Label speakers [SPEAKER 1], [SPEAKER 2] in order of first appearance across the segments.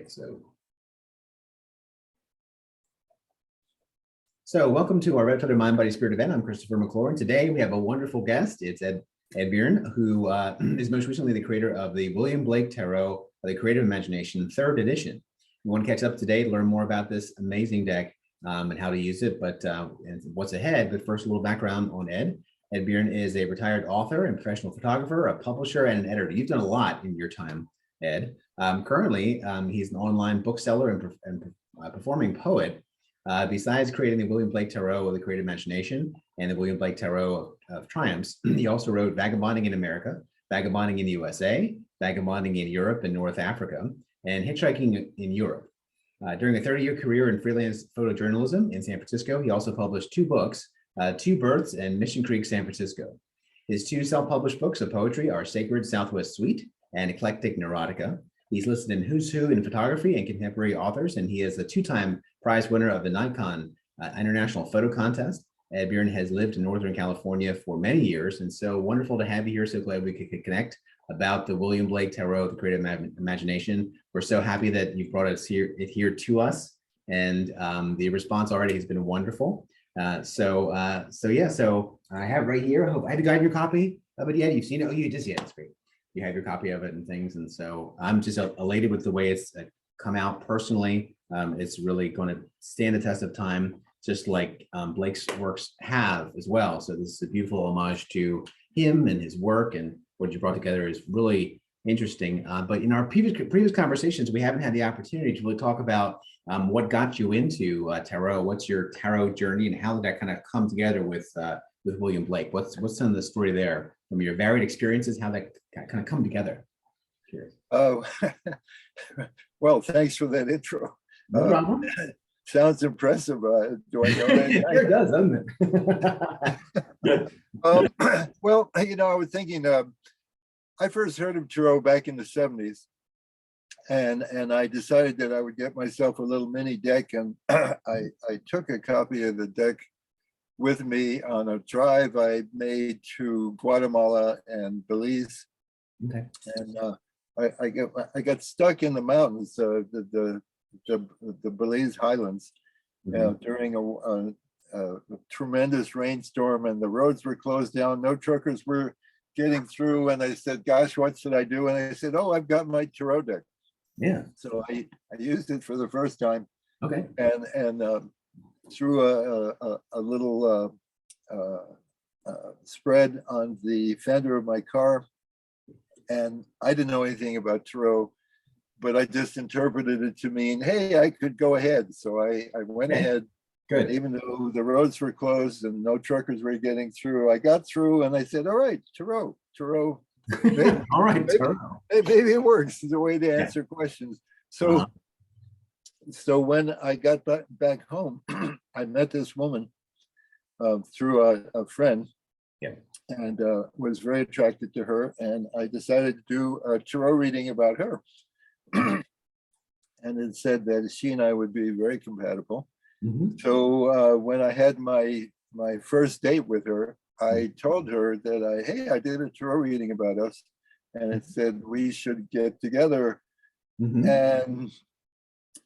[SPEAKER 1] So welcome to our Red Feather Mind, Body, Spirit event. I'm Christopher McClure, and today we have a wonderful guest. It's Ed Buryn, who is most recently the creator of the William Blake Tarot, The Creative Imagination, 3rd edition. We want to catch up today to learn more about this amazing deck and how to use it, and what's ahead. But first, a little background on Ed. Ed Buryn is a retired author and professional photographer, a publisher, and an editor. You've done a lot in your time, Ed. Currently, he's an online bookseller and performing poet. Besides creating the William Blake Tarot of the Creative Imagination and the William Blake Tarot of Triumphs, he also wrote Vagabonding in America, Vagabonding in the USA, Vagabonding in Europe and North Africa, and Hitchhiking in Europe. During a 30-year career in freelance photojournalism in San Francisco, he also published 2 books, Two Births and Mission Creek, San Francisco. His 2 self-published books of poetry are Sacred Southwest Suite and Eclectic Neurotica. He's listed in Who's Who in photography and contemporary authors, and he is a 2-time prize winner of the Nikon International Photo Contest. Ed Buryn has lived in Northern California for many years, and so wonderful to have you here. So glad we could connect about the William Blake Tarot, the Creative Imagination. We're so happy that you brought it here to us, and the response already has been wonderful. So I have right here. I hope I had to guide your copy of it yet. You've seen it. Oh, you just it's great. You have your copy of it and things, and so I'm just elated with the way it's come out personally. It's really going to stand the test of time, just like Blake's works have as well. So this is a beautiful homage to him and his work, and what you brought together is really interesting. But in our previous conversations, we haven't had the opportunity to really talk about what got you into tarot. What's your tarot journey, and how did that kind of come together with William Blake? What's some of the story there from your varied experiences? How that kind of come together?
[SPEAKER 2] Oh, well, thanks for that intro.
[SPEAKER 1] No problem.
[SPEAKER 2] Sounds impressive. Do I know that?
[SPEAKER 1] Sure does, doesn't
[SPEAKER 2] it? Well, I was thinking, I first heard of tarot back in the 70s, and I decided that I would get myself a little mini deck, and I took a copy of the deck with me on a drive I made to Guatemala and Belize.
[SPEAKER 1] Okay.
[SPEAKER 2] And I got stuck in the mountains, the Belize Highlands, during a tremendous rainstorm, and the roads were closed down. No truckers were getting through, and I said, "Gosh, what should I do?" And I said, "Oh, I've got my tarot deck."
[SPEAKER 1] Yeah.
[SPEAKER 2] So I used it for the first time.
[SPEAKER 1] Okay.
[SPEAKER 2] And threw a little spread on the fender of my car. And I didn't know anything about tarot, but I just interpreted it to mean, hey, I could go ahead. So I went ahead.
[SPEAKER 1] Good.
[SPEAKER 2] Even though the roads were closed and no truckers were getting through, I got through, and I said, all right, tarot. Maybe,
[SPEAKER 1] all right, tarot.
[SPEAKER 2] Maybe it works as a way to answer questions. So, so when I got back home, I met this woman through a friend.
[SPEAKER 1] Yeah.
[SPEAKER 2] And was very attracted to her, and I decided to do a tarot reading about her. And it said that she and I would be very compatible. So when I had my first date with her, I told her that hey, I did a tarot reading about us, and it said we should get together.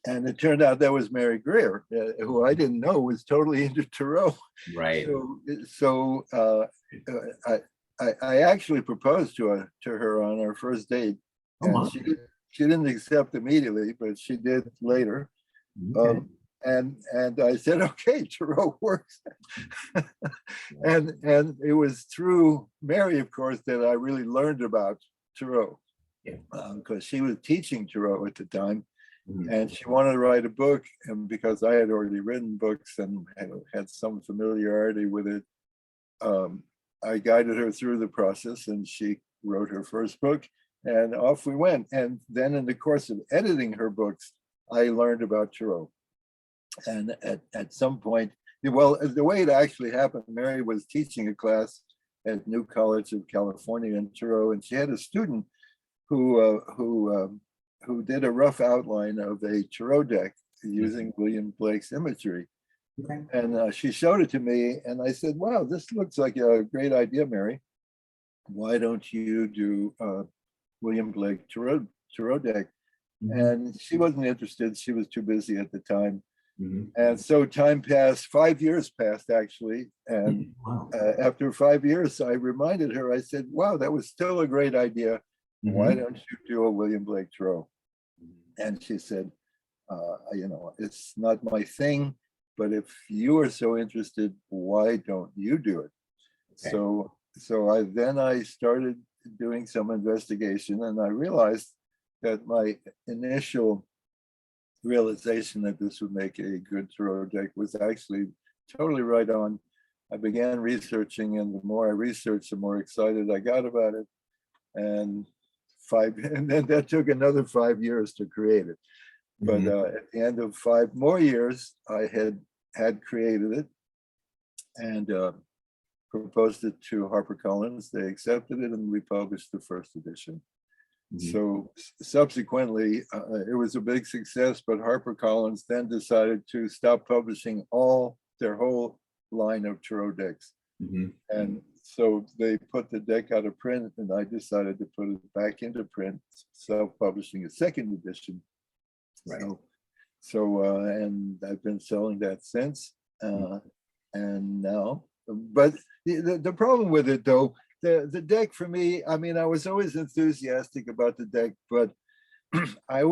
[SPEAKER 2] And it turned out that was Mary Greer, who I didn't know was totally into tarot.
[SPEAKER 1] Right.
[SPEAKER 2] So I actually proposed to her on our first date. And she didn't accept immediately, but she did later.
[SPEAKER 1] Okay.
[SPEAKER 2] And I said, okay, tarot works. and it was through Mary, of course, that I really learned about tarot.
[SPEAKER 1] Yeah.
[SPEAKER 2] Because she was teaching tarot at the time. And she wanted to write a book, and because I had already written books and had some familiarity with it, I guided her through the process, and she wrote her first book, and off we went. And then in the course of editing her books, I learned about tarot. And at some point, well, the way it actually happened, Mary was teaching a class at New College of California in tarot, and she had a student who did a rough outline of a tarot deck using William Blake's imagery.
[SPEAKER 1] Okay.
[SPEAKER 2] And she showed it to me, and I said, wow, this looks like a great idea, Mary. Why don't you do William Blake tarot deck and she wasn't interested. She was too busy at the time.
[SPEAKER 1] Mhm.
[SPEAKER 2] And so time passed, 5 years passed actually. And
[SPEAKER 1] Wow.
[SPEAKER 2] after 5 years, I reminded her, I said, wow, that was still a great idea. Why don't you do a William Blake Thoreau? And she said, it's not my thing, but if you are so interested, why don't you do it?
[SPEAKER 1] Okay.
[SPEAKER 2] So I started doing some investigation, and I realized that my initial realization that this would make a good Thoreau deck was actually totally right on. I began researching, and the more I researched, the more excited I got about it. And then that took another 5 years to create it. But at the end of 5 more years, I had created it and proposed it to HarperCollins. They accepted it, and we published the first edition. So subsequently, it was a big success, but HarperCollins then decided to stop publishing their whole line of Thoreau decks. And so they put the deck out of print, and I decided to put it back into print, self-publishing a second edition.
[SPEAKER 1] Right.
[SPEAKER 2] And I've been selling that since. And now, but the problem with it though, the deck for me, I mean, I was always enthusiastic about the deck, but I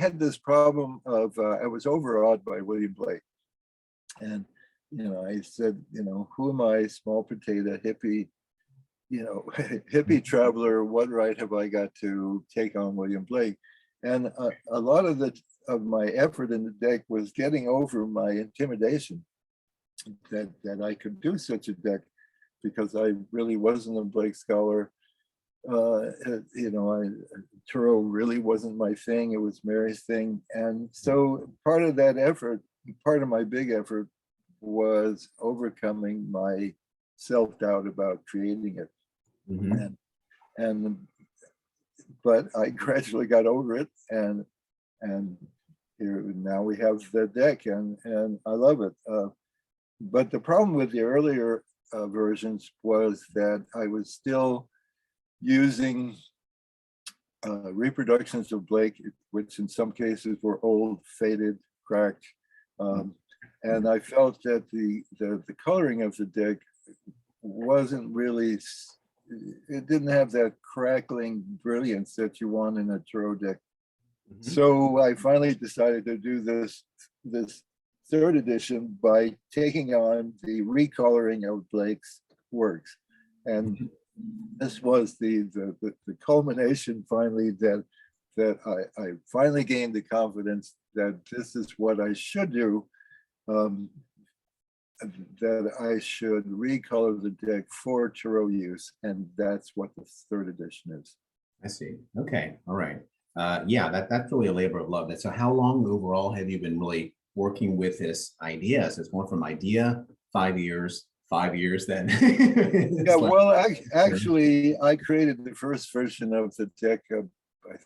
[SPEAKER 2] had this problem of I was overawed by William Blake. And I said, who am I, small potato hippie, hippie traveler? What right have I got to take on William Blake? And a lot of my effort in the deck was getting over my intimidation that I could do such a deck, because I really wasn't a Blake scholar. Thoreau really wasn't my thing. It was Mary's thing. And so part of that effort, part of my big effort, was overcoming my self-doubt about creating it. But I gradually got over it, and here now we have the deck, and I love it. But the problem with the earlier versions was that I was still using reproductions of Blake, which in some cases were old, faded, cracked. And I felt that the coloring of the deck wasn't really, it didn't have that crackling brilliance that you want in a Thoreau deck. So I finally decided to do this third edition by taking on the recoloring of Blake's works. And this was the culmination finally that I finally gained the confidence that this is what I should do, that I should recolor the deck for Thoreau use, and that's what the third edition is.
[SPEAKER 1] I see. Okay. All right. Yeah, that's really a labor of love. So how long overall have you been really working with this idea? So it's going from idea, 5 years, 5 years then.
[SPEAKER 2] Yeah, well, actually, I created the first version of the deck, I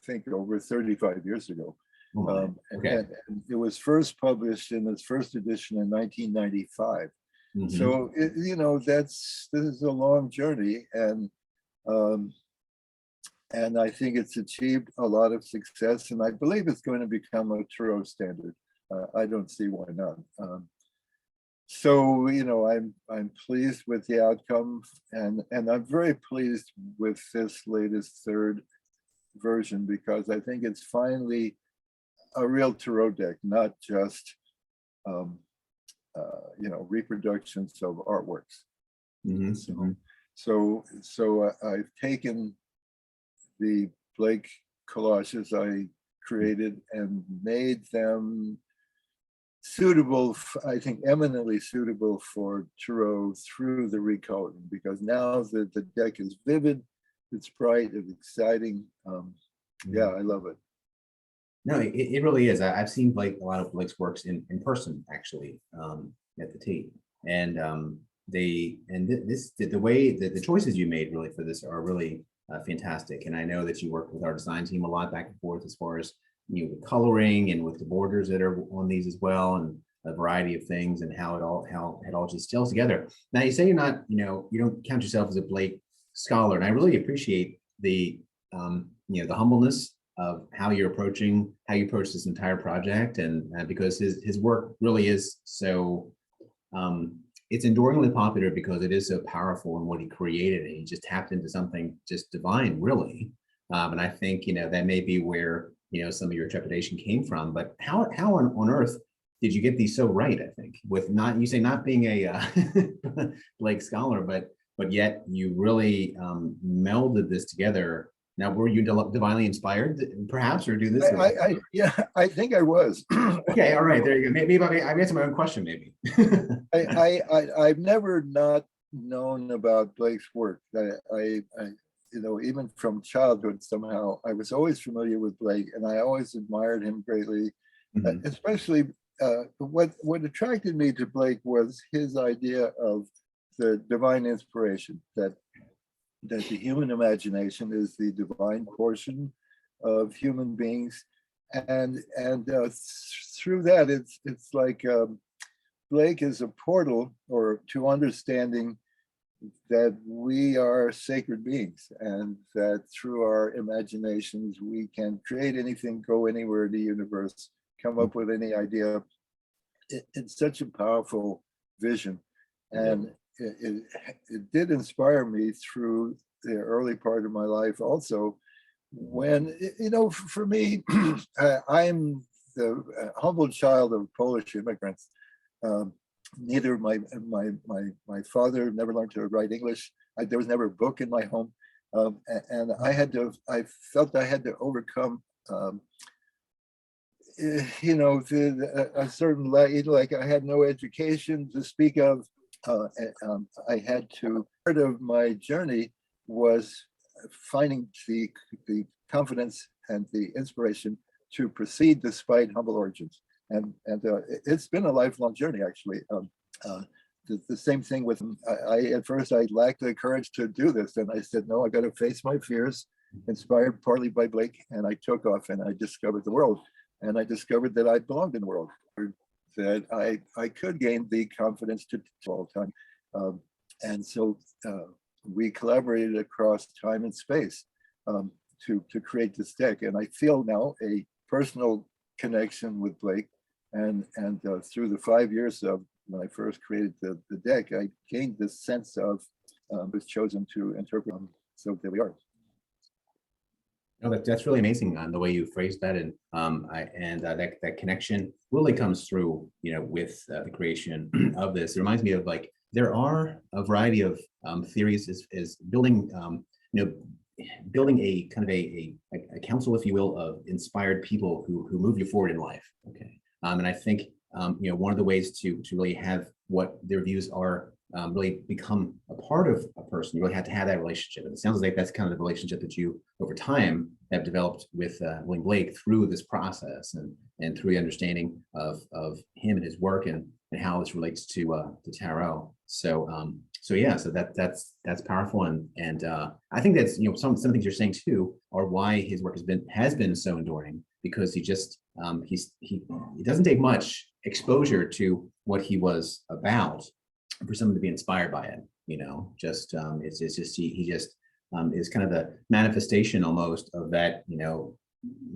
[SPEAKER 2] think, over 35 years ago.
[SPEAKER 1] Okay.
[SPEAKER 2] And it was first published in its first edition in 1995. So, this is a long journey, and I think it's achieved a lot of success, and I believe it's going to become a Thoreau standard. I don't see why not. So, I'm pleased with the outcome, and I'm very pleased with this latest third version, because I think it's finally a real Thoreau deck, not just reproductions of artworks. So I've taken the Blake collages I created and made them suitable, I think eminently suitable for Thoreau through the recoloring, because now the deck is vivid, it's bright, it's exciting. Yeah, I love it.
[SPEAKER 1] No, it really is. I've seen a lot of Blake's works in person, actually, at the Tate, and the way that the choices you made really for this are really fantastic. And I know that you work with our design team a lot back and forth as far as the coloring and with the borders that are on these as well, and a variety of things, and how it all just gels together. Now you say you're not, you don't count yourself as a Blake scholar, and I really appreciate the the humbleness of how you approach this entire project, and because his work really is so it's enduringly popular because it is so powerful in what he created, and he just tapped into something just divine, really. And I think that may be where some of your trepidation came from. But how on earth did you get these so right? I think with not being a Blake scholar, but yet you really melded this together. Now, were you divinely inspired, perhaps, or do this?
[SPEAKER 2] Yeah, I think I was.
[SPEAKER 1] Okay, all right, there you go. Maybe I answered my own question. Maybe.
[SPEAKER 2] I've never not known about Blake's work. Even from childhood, somehow I was always familiar with Blake, and I always admired him greatly. Especially what attracted me to Blake was his idea of the divine inspiration, that the human imagination is the divine portion of human beings, and through that it's like Blake is a portal or to understanding that we are sacred beings, and that through our imaginations we can create anything, go anywhere in the universe, come up with any idea. It's such a powerful vision, and it did inspire me through the early part of my life also, when for me I'm the humble child of Polish immigrants. Neither my father never learned to write English. There was never a book in my home, and I felt I had to overcome a certain like I had no education to speak of. I had to, part of my journey was finding the confidence and the inspiration to proceed despite humble origins. And it's been a lifelong journey, actually. The same thing with, at first I lacked the courage to do this. And I said, no, I got to face my fears, inspired partly by Blake. And I took off and I discovered the world. And I discovered that I belonged in the world, that I could gain the confidence to all the time. And so we collaborated across time and space to create this deck. And I feel now a personal connection with Blake. And through the 5 years of when I first created the deck, I gained this sense of was chosen to interpret. So there we are.
[SPEAKER 1] No, that's really amazing on the way you phrased that, and that connection really comes through, with the creation of this. It reminds me of, like, there are a variety of theories is building, building a kind of a council, if you will, of inspired people who move you forward in life. Okay, and I think one of the ways to really have what their views are really become a part of a person, you really have to have that relationship. And it sounds like that's kind of the relationship that you, over time, have developed with William Blake through this process, and through the understanding of him and his work, and how this relates to tarot. So that's powerful, and I think that's some things you're saying too are why his work has been so enduring, because he just he doesn't take much exposure to what he was about for someone to be inspired by it. It's just he just is kind of the manifestation almost of that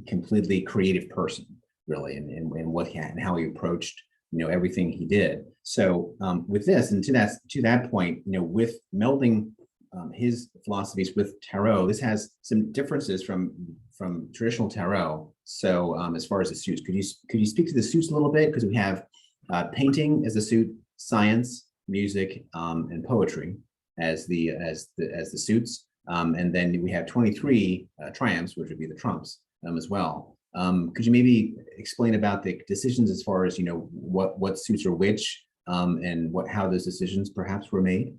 [SPEAKER 1] completely creative person, really, and what he had and how he approached everything he did. So with this, and to that point, with melding his philosophies with tarot, this has some differences from traditional tarot. So as far as the suits, could you speak to the suits a little bit? Because we have painting as the suit, science, music, and poetry as the suits, and then we have 23 triumphs, which would be the trumps, as well. Could you maybe explain about the decisions as far as what suits are which, and how those decisions perhaps were made?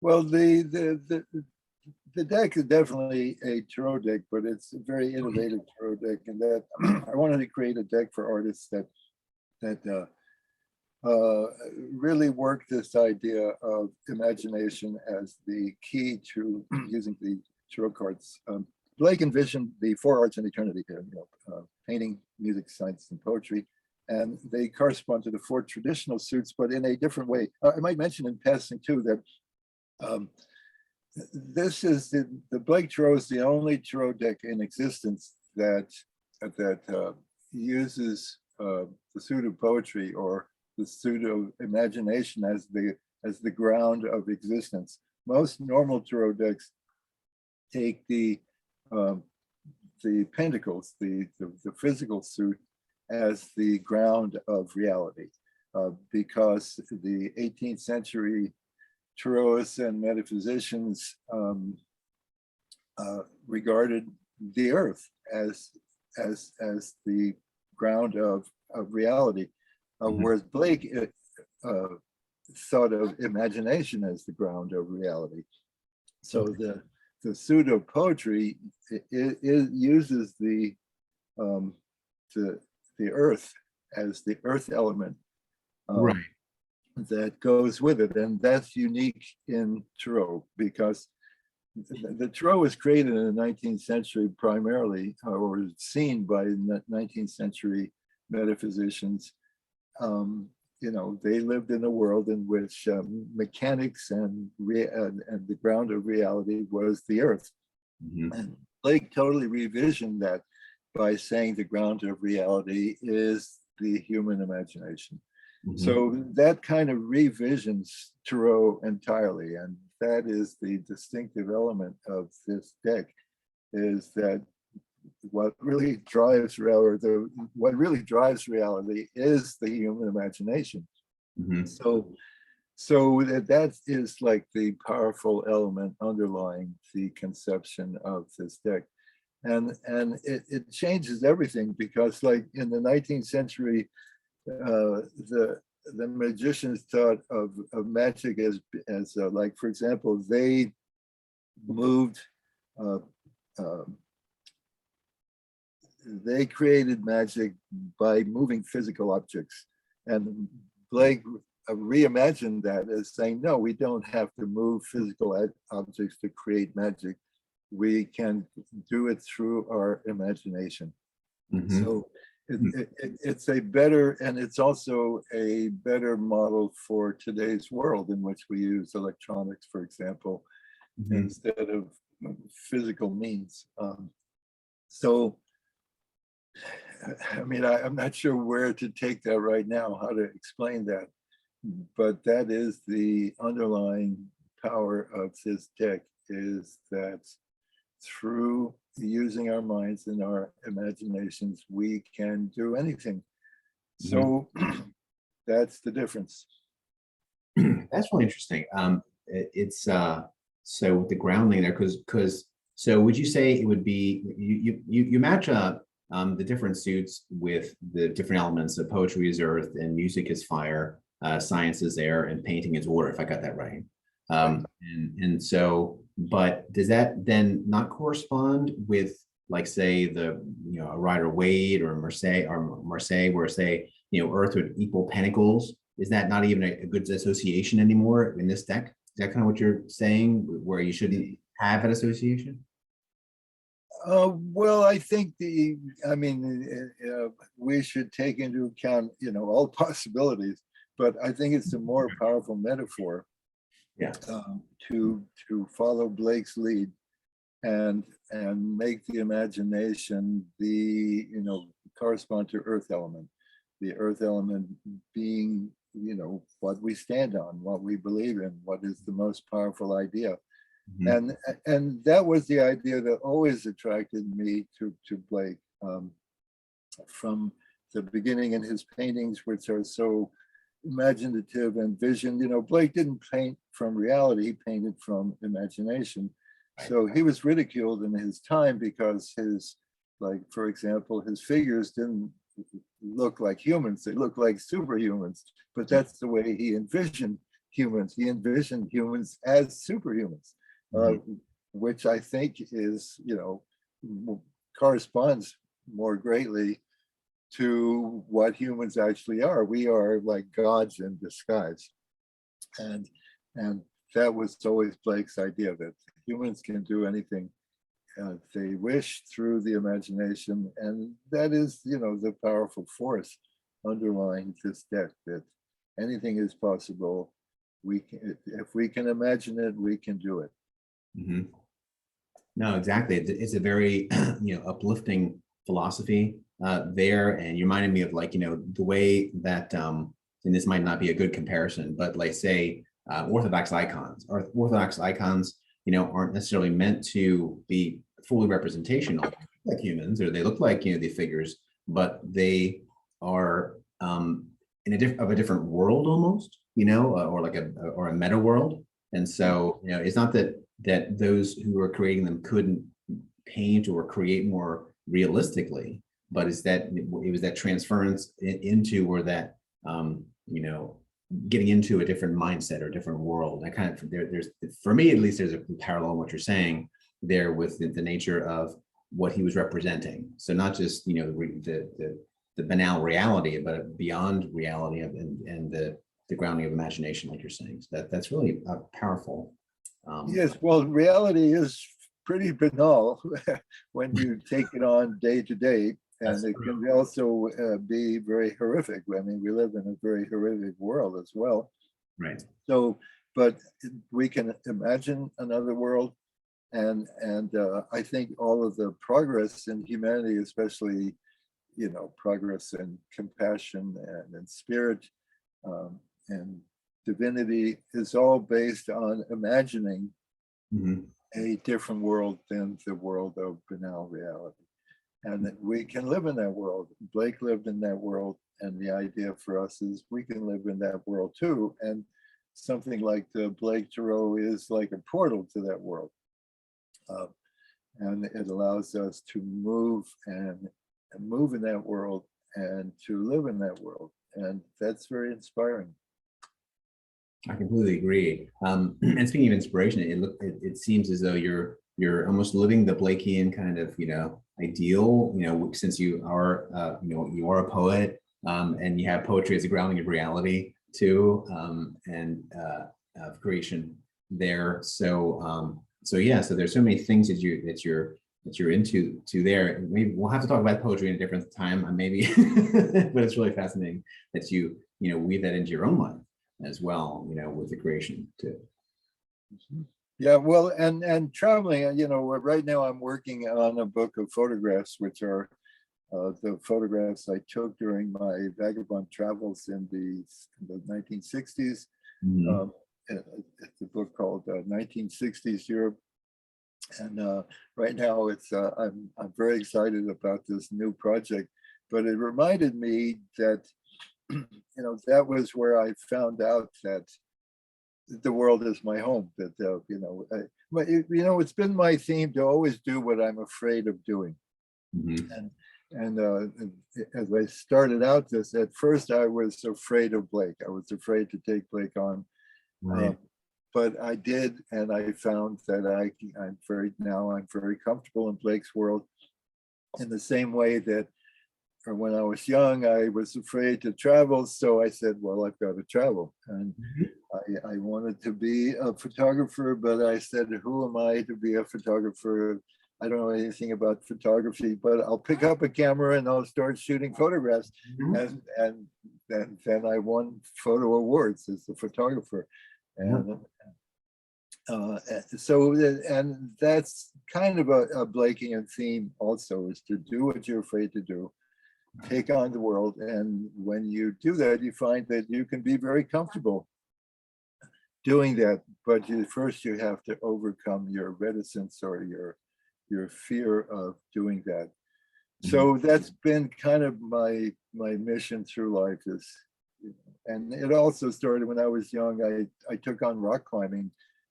[SPEAKER 2] Well, the deck is definitely a tarot deck, but it's a very innovative tarot deck, and that I wanted to create a deck for artists that really work this idea of imagination as the key to using the tarot cards. Blake envisioned the four arts in eternity here, painting, music, science, and poetry, and they correspond to the four traditional suits, but in a different way. I might mention in passing too that this is the Blake Tarot is the only tarot deck in existence that uses the pseudo poetry or the pseudo imagination as the ground of existence. Most normal tarot decks take the pentacles, the physical suit, as the ground of reality, because the 18th century tarotists and metaphysicians regarded the earth as the ground of reality, whereas Blake thought of imagination as the ground of reality. So the pseudo poetry it uses the earth as the earth element,
[SPEAKER 1] Right.
[SPEAKER 2] that goes with it, and that's unique in tarot because the tarot was created in the 19th century primarily, or was seen by 19th century metaphysicians. They lived in a world in which mechanics and the ground of reality was the earth. And Blake totally revisioned that by saying the ground of reality is the human imagination. So that kind of revisions tarot entirely, and that is the distinctive element of this deck, is that what really drives reality is the human imagination. So that is like the powerful element underlying the conception of this deck. And it changes everything, because like in the 19th century, the magicians thought of magic as like, for example, they moved, they created magic by moving physical objects. And Blake reimagined that as saying, no, we don't have to move physical objects to create magic. We can do it through our imagination. So it's a better, and it's also a better model for today's world, in which we use electronics, for example, instead of physical means. So, I mean, I'm not sure where to take that right now, how to explain that, but that is the underlying power of this deck, is that through using our minds and our imaginations, we can do anything. So that's the difference.
[SPEAKER 1] That's really interesting. It's so with the grounding there, because so would you say it would be you match up the different suits with the different elements of poetry is earth and music is fire, science is air, and painting is water, if I got that right. And so, but does that then not correspond with, like, say, the a Rider Waite or Marseille, where say earth would equal pentacles? Is that not even a good association anymore in this deck? Is that kind of what you're saying, where you shouldn't have an association?
[SPEAKER 2] Well, I think we should take into account all possibilities, but I think it's a more powerful metaphor.
[SPEAKER 1] Yeah.
[SPEAKER 2] To follow Blake's lead and make the imagination correspond to earth element, the earth element being what we stand on, what we believe in, what is the most powerful idea. And that was the idea that always attracted me to Blake, from the beginning in his paintings, which are so imaginative and vision. Blake didn't paint from reality, he painted from imagination. So he was ridiculed in his time because for example, his figures didn't look like humans, they looked like superhumans. But that's the way he envisioned humans. He envisioned humans as superhumans, which I think is, corresponds more greatly to what humans actually are. We are like gods in disguise. And that was always Blake's idea, that humans can do anything they wish through the imagination. And that is, the powerful force underlying this deck, that anything is possible. If we can imagine it, we can do it.
[SPEAKER 1] No, exactly. It's a very uplifting philosophy there, and you reminded me of like, the way that, and this might not be a good comparison, but like say Orthodox icons, aren't necessarily meant to be fully representational like humans, or they look like, the figures, but they are in a different world almost, or like a meta world. And so, it's not that those who are creating them couldn't paint or create more realistically, but it was that transference into, or that getting into a different mindset or a different world. I kind of there's for me at least, there's a parallel in what you're saying there with the nature of what he was representing. So not just the banal reality, but beyond reality and the grounding of imagination, like you're saying. So that's really powerful.
[SPEAKER 2] Yes, well, reality is pretty banal when you take it on day to day, and it can also be very horrific. I mean, we live in a very horrific world as well.
[SPEAKER 1] Right.
[SPEAKER 2] So, but we can imagine another world, and I think all of the progress in humanity, especially, progress in compassion and in spirit and divinity, is all based on imagining a different world than the world of banal reality. And that we can live in that world. Blake lived in that world, and the idea for us is we can live in that world too. And something like the Blake Tarot is like a portal to that world. And it allows us to move and move in that world and to live in that world. And that's very inspiring.
[SPEAKER 1] I completely agree. And speaking of inspiration, it seems as though you're almost living the Blakean kind of ideal. Since you are you are a poet, and you have poetry as a grounding of reality too, and of creation there. So yeah, so there's so many things that you're into there. Maybe we'll have to talk about poetry in a different time, maybe, but it's really fascinating that you weave that into your own life as well, with the creation too.
[SPEAKER 2] Yeah, well, and traveling, right now I'm working on a book of photographs, which are the photographs I took during my vagabond travels in the 1960s. It's a book called 1960s Europe. And right now I'm very excited about this new project, but it reminded me that, that was where I found out that the world is my home, that, it's been my theme to always do what I'm afraid of doing. And as I started out this, at first I was afraid of Blake. I was afraid to take Blake on.
[SPEAKER 1] Right.
[SPEAKER 2] But I did, and I found that I'm very comfortable in Blake's world, in the same way that when I was young, I was afraid to travel. So I said, well, I've got to travel. And I wanted to be a photographer, but I said, who am I to be a photographer? I don't know anything about photography, but I'll pick up a camera and I'll start shooting photographs. And then I won photo awards as a photographer. And and that's kind of a Blakean theme also, is to do what you're afraid to do, take on the world. And when you do that, you find that you can be very comfortable doing that. But first you have to overcome your reticence or your fear of doing that. So that's been kind of my mission through life is, and it also started when I was young. I took on rock climbing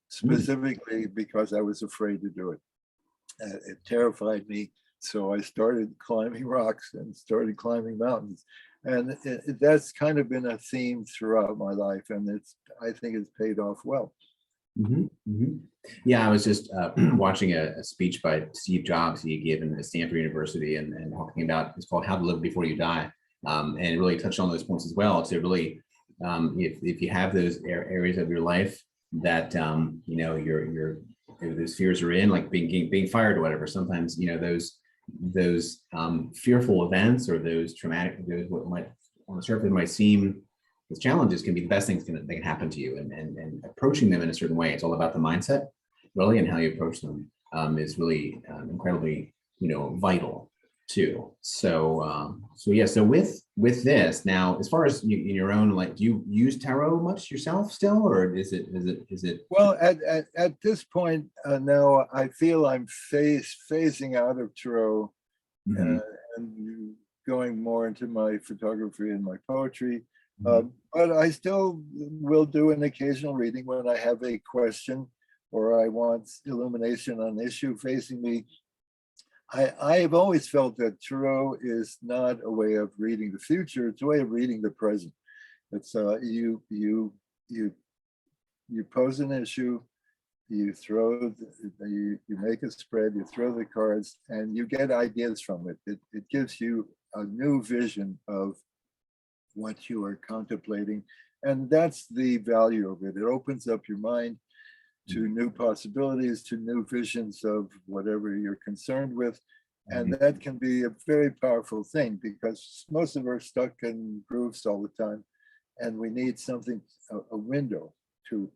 [SPEAKER 2] specifically because I was afraid to do it. It terrified me. So I started climbing rocks and started climbing mountains. And that's kind of been a theme throughout my life. And I think it's paid off well.
[SPEAKER 1] Yeah, I was just watching a speech by Steve Jobs he gave in Stanford University and talking about, it's called How to Live Before You Die. And it really touched on those points as well. To really, if you have those areas of your life that those fears are in, like being fired or whatever. Sometimes those fearful events or those traumatic, what might on the surface might seem as challenges, can be the best things that can happen to you. And approaching them in a certain way, it's all about the mindset, really, and how you approach them is really incredibly vital. too. So yeah. So with this now, as far as you, in your own, like, do you use tarot much yourself still, or is it?
[SPEAKER 2] Well, at this point now, I feel I'm phasing out of tarot
[SPEAKER 1] Mhm,
[SPEAKER 2] uh, and going more into my photography and my poetry.
[SPEAKER 1] mhm,
[SPEAKER 2] But I still will do an occasional reading when I have a question or I want illumination on an issue facing me. I have always felt that tarot is not a way of reading the future; it's a way of reading the present. It's you you pose an issue, you throw, you make a spread, you throw the cards, and you get ideas from it. It gives you a new vision of what you are contemplating, and that's the value of it. It opens up your mind to new possibilities, to new visions of whatever you're concerned with. And
[SPEAKER 1] mhm,
[SPEAKER 2] that can be a very powerful thing because most of us are stuck in grooves all the time. And we need something, a window to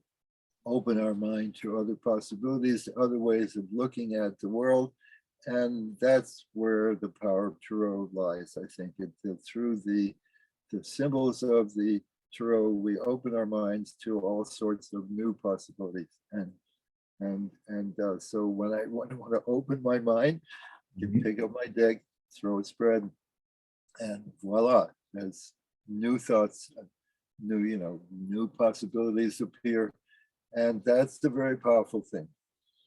[SPEAKER 2] open our mind to other possibilities, to other ways of looking at the world. And that's where the power of tarot lies, I think. Through the symbols of the tarot, we open our minds to all sorts of new possibilities. And so when I want to open my mind, I can
[SPEAKER 1] mhm.
[SPEAKER 2] pick up my deck, throw a spread, and voila, there's new thoughts, new possibilities appear. And that's the very powerful thing.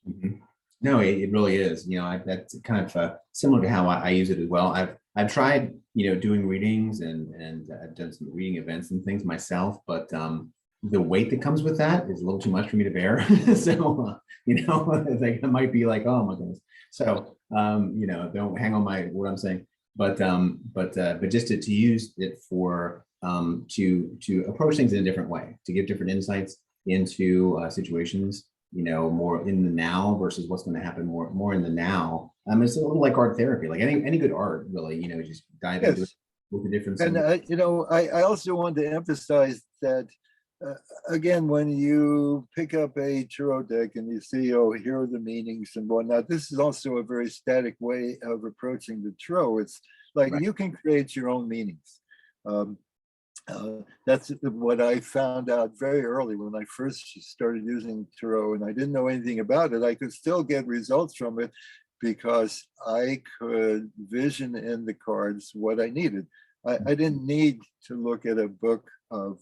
[SPEAKER 1] Mhm. No, it really is. That's kind of similar to how I use it as well. I've tried, doing readings, and I've done some reading events and things myself, but the weight that comes with that is a little too much for me to bear. So like, it might be like, oh my goodness. So don't hang on my what I'm saying, but just to use it for to approach things in a different way, to give different insights into situations, more in the now versus what's going to happen more in the now. It's a little like art therapy, like any good art, really. Just dive into it
[SPEAKER 2] Yes.
[SPEAKER 1] with the difference
[SPEAKER 2] And,
[SPEAKER 1] of.
[SPEAKER 2] I also want to emphasize that, uh, again, when you pick up a tarot deck and you see, oh, here are the meanings and whatnot, this is also a very static way of approaching the tarot. It's like
[SPEAKER 1] Right.
[SPEAKER 2] you can create your own meanings. Um, that's what I found out very early when I first started using tarot, and I didn't know anything about it. I could still get results from it because I could vision in the cards what I needed. I didn't need to look at a book of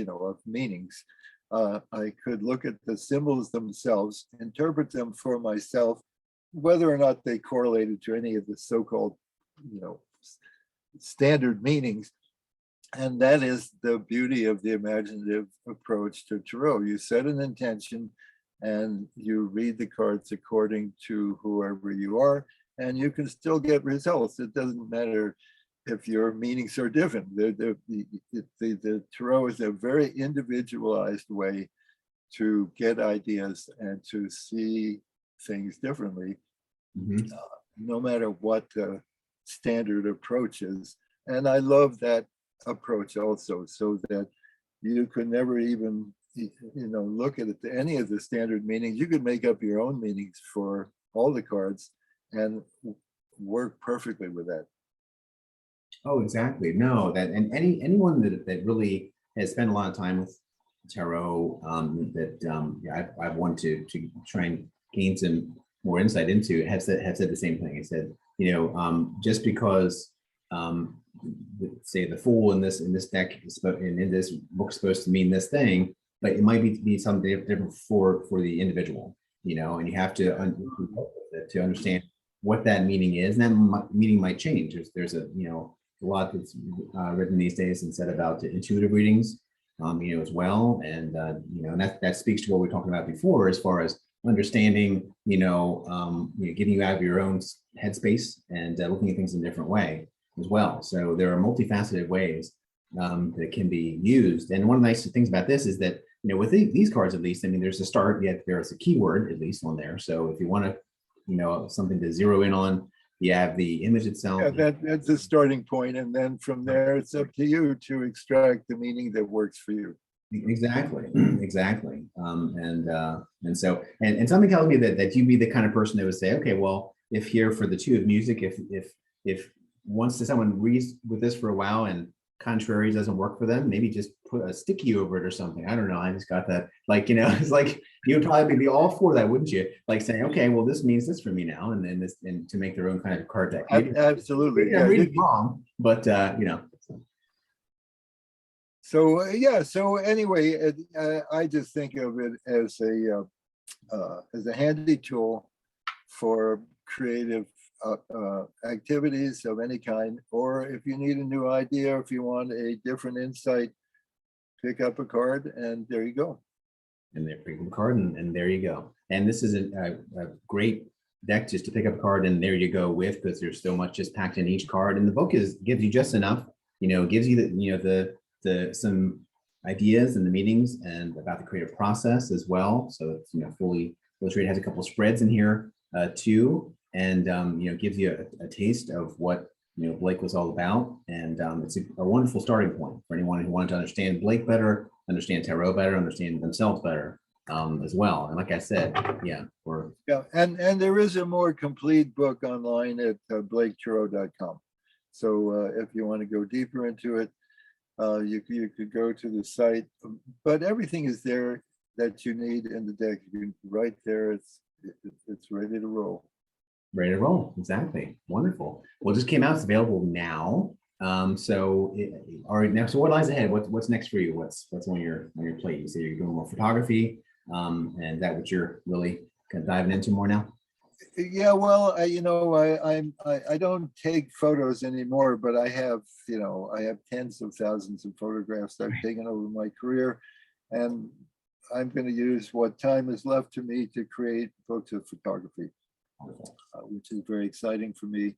[SPEAKER 2] of meanings. I could look at the symbols themselves, interpret them for myself, whether or not they correlated to any of the so-called, you know, standard meanings. And that is the beauty of the imaginative approach to tarot. You set an intention and you read the cards according to whoever you are, and you can still get results. It doesn't matter if your meanings are different. The tarot is a very individualized way to get ideas and to see things differently,
[SPEAKER 1] Mhm.
[SPEAKER 2] no matter what the standard approach is. And I love that approach also, so that you could never even look at it, any of the standard meanings. You could make up your own meanings for all the cards and work perfectly with that.
[SPEAKER 1] Oh, exactly. No, that, and anyone that really has spent a lot of time with tarot, yeah, I've wanted to try and gain some more insight into, have said the same thing. I said, just because say the fool in this deck and in this book is supposed to mean this thing, but it might be something different for the individual, and you have to to understand what that meaning is, and that meaning might change. There's a lot that's written these days and said about the intuitive readings, as well. And, and that speaks to what we were talking about before, as far as understanding, getting you out of your own headspace and looking at things in a different way as well. So there are multifaceted ways that can be used. And one of the nice things about this is that, with these cards, at least, I mean, there's a start, yet there's a keyword at least on there. So if you want to, something to zero in on, you have the image itself.
[SPEAKER 2] Yeah, that's the starting point, and then from there it's up to you to extract the meaning that works for you.
[SPEAKER 1] Exactly, exactly. And something tells me that you'd be the kind of person that would say, okay, well, if here for the two of music, if if once someone reads with this for a while and contrary doesn't work for them, maybe just put a sticky over it or something. I don't know. I just got that. Like, it's like you would probably be all for that, wouldn't you? Like saying, okay, well, this means this for me now, and then this, and to make their own kind of card deck.
[SPEAKER 2] Absolutely.
[SPEAKER 1] Maybe I'm reading wrong, but
[SPEAKER 2] So yeah. So anyway, I just think of it as a handy tool for creative activities of any kind, or if you need a new idea, if you want a different insight, pick up a card and there you go.
[SPEAKER 1] And they're pick up a card and there you go. And this is a great deck just to pick up a card and there you go with, because there's so much just packed in each card. And the book gives you just enough, gives you the some ideas and the meetings and about the creative process as well. So it's fully illustrated. It has a couple spreads in here too, and gives you a taste of what Blake was all about. And it's a wonderful starting point for anyone who wanted to understand Blake better, understand tarot better, understand themselves better as well. And like I said,
[SPEAKER 2] and there is a more complete book online at blaketarot.com. So if you want to go deeper into it, you could go to the site, but everything is there that you need in the deck. Right there, it's ready to roll.
[SPEAKER 1] Ready to roll, exactly. Wonderful. Well, it just came out. It's available now. So all right, now, so what lies ahead? What's next for you? What's on your plate? You say you're doing more photography, and is that what you're really kind of diving into more now?
[SPEAKER 2] Yeah, well, I don't take photos anymore, but I have tens of thousands of photographs I've taken over my career, and I'm going to use what time is left to me to create books of photography, which is very exciting for me.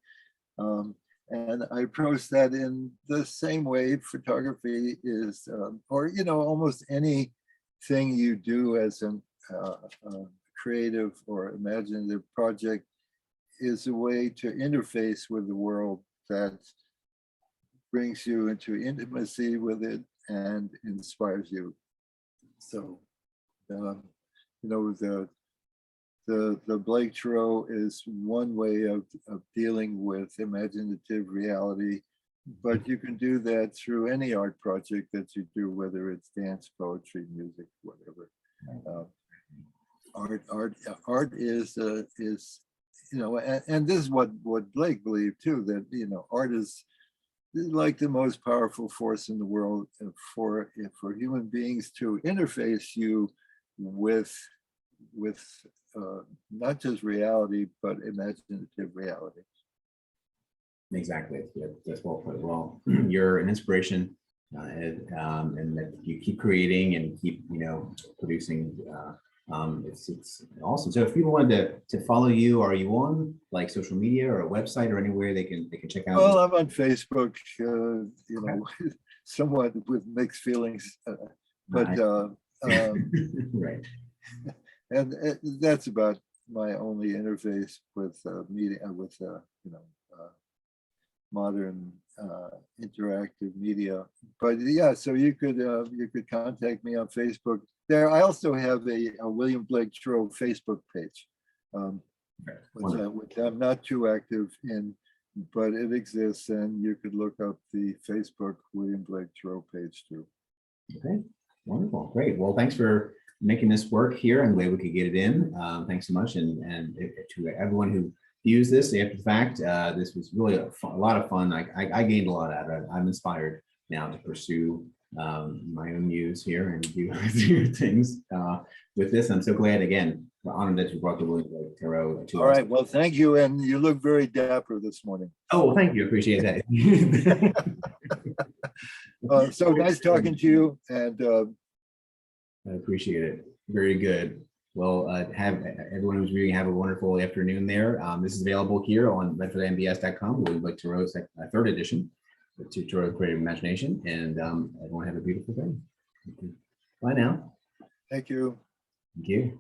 [SPEAKER 2] And I approach that in the same way photography is, or almost anything you do as a creative or imaginative project is a way to interface with the world that brings you into intimacy with it and inspires you. So, the Blake Tarot is one way of dealing with imaginative reality, but you can do that through any art project that you do, whether it's dance, poetry, music, whatever. Art is and this is what Blake believed too, that art is like the most powerful force in the world for human beings to interface you with not just reality but imaginative reality.
[SPEAKER 1] Exactly. That's well put. Well, you're an inspiration, and that you keep creating and keep producing. It's awesome. So if people wanted to follow you, are you on like social media or a website or anywhere they can check out?
[SPEAKER 2] Well, I'm on Facebook, somewhat with mixed feelings, but
[SPEAKER 1] right.
[SPEAKER 2] And that's about my only interface with media, with modern interactive media. But yeah, so you could contact me on Facebook. There, I also have a William Blake Tarot Facebook page, which I'm not too active in, but it exists, and you could look up the Facebook William Blake Tarot page too.
[SPEAKER 1] Okay, wonderful, great. Well, thanks for making this work here, and the way we could get it in. Thanks so much, and to everyone who views this after the fact, this was really a lot of fun. I gained a lot out of it. I'm inspired now to pursue my own muse here and do things with this. I'm so glad, again, we're honored that you brought the William Blake Tarot to us.
[SPEAKER 2] All right, well, thank you, and you look very dapper this morning.
[SPEAKER 1] Oh, well, thank you, appreciate that.
[SPEAKER 2] So nice talking to you, and
[SPEAKER 1] I appreciate it. Very good. Well, have everyone who's reading have a wonderful afternoon there. This is available here on redfordmbs.com. William Blake Tarot's third edition, the Tarot Creative Imagination, and everyone have a beautiful day. Bye now.
[SPEAKER 2] Thank you.
[SPEAKER 1] Thank you.